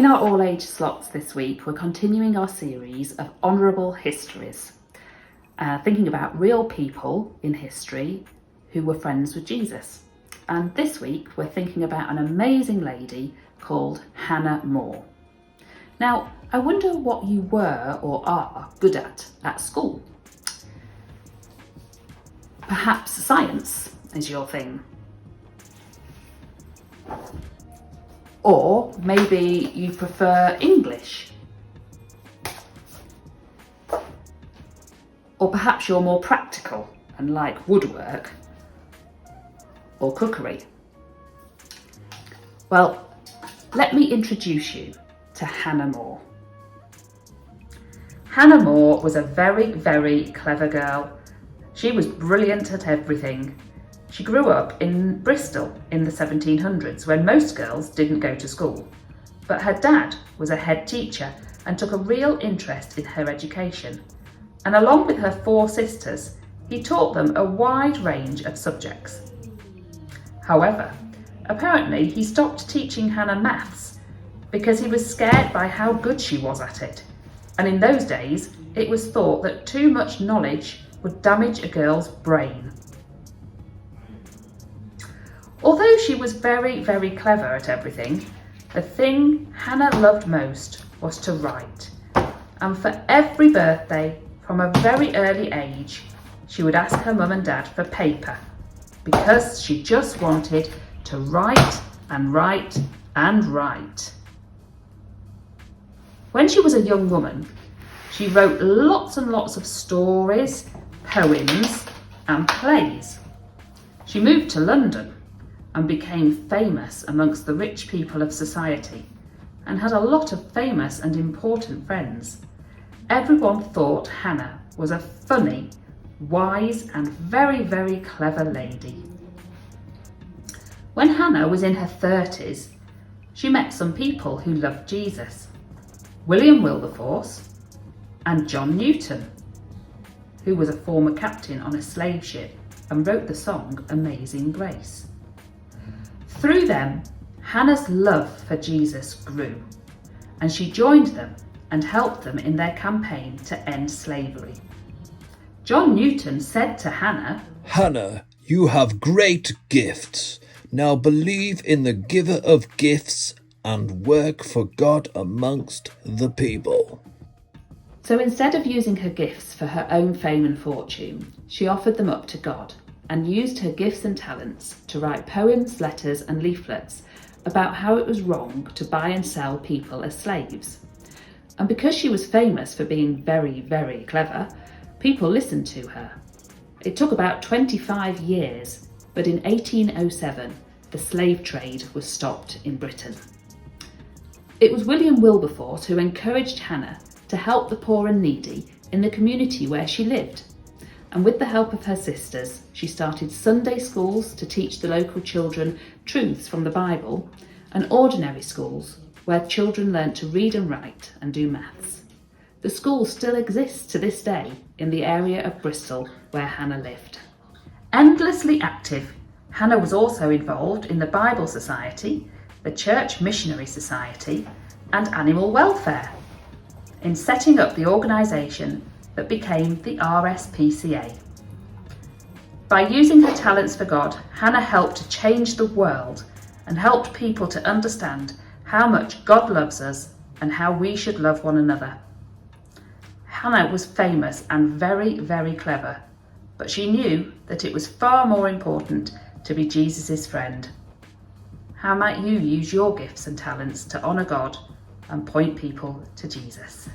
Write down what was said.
In our all-age slots this week, we're continuing our series of Honourable Histories, thinking about real people in history who were friends with Jesus. And this week, we're thinking about an amazing lady called Hannah More. Now, I wonder what you were or are good at school. Perhaps science is your thing. Or maybe you prefer English. Or perhaps you're more practical and like woodwork or cookery. Well, let me introduce you to Hannah More. Hannah More was a very, very clever girl. She was brilliant at everything. She grew up in Bristol in the 1700s when most girls didn't go to school. But her dad was a head teacher and took a real interest in her education. And along with her 4 sisters, he taught them a wide range of subjects. However, apparently he stopped teaching Hannah maths because he was scared by how good she was at it. And in those days, it was thought that too much knowledge would damage a girl's brain. Although she was very, very clever at everything, the thing Hannah loved most was to write. And for every birthday, from a very early age, she would ask her mum and dad for paper because she just wanted to write and write and write. When she was a young woman, she wrote lots and lots of stories, poems and plays. She moved to London and became famous amongst the rich people of society and had a lot of famous and important friends. Everyone thought Hannah was a funny, wise and very, very clever lady. When Hannah was in her 30s, she met some people who loved Jesus: William Wilberforce and John Newton, who was a former captain on a slave ship and wrote the song Amazing Grace. Through them, Hannah's love for Jesus grew, and she joined them and helped them in their campaign to end slavery. John Newton said to Hannah, "Hannah, you have great gifts. Now believe in the giver of gifts and work for God amongst the people." So instead of using her gifts for her own fame and fortune, she offered them up to God and used her gifts and talents to write poems, letters and leaflets about how it was wrong to buy and sell people as slaves. And because she was famous for being very, very clever, people listened to her. It took about 25 years, but in 1807, the slave trade was stopped in Britain. It was William Wilberforce who encouraged Hannah to help the poor and needy in the community where she lived. And with the help of her sisters, she started Sunday schools to teach the local children truths from the Bible, and ordinary schools where children learnt to read and write and do maths. The school still exists to this day in the area of Bristol where Hannah lived. Endlessly active, Hannah was also involved in the Bible Society, the Church Missionary Society, and animal welfare, in setting up the organisation that became the RSPCA. By using her talents for God, Hannah helped to change the world and helped people to understand how much God loves us and how we should love one another. Hannah was famous and very, very clever, but she knew that it was far more important to be Jesus' friend. How might you use your gifts and talents to honour God and point people to Jesus?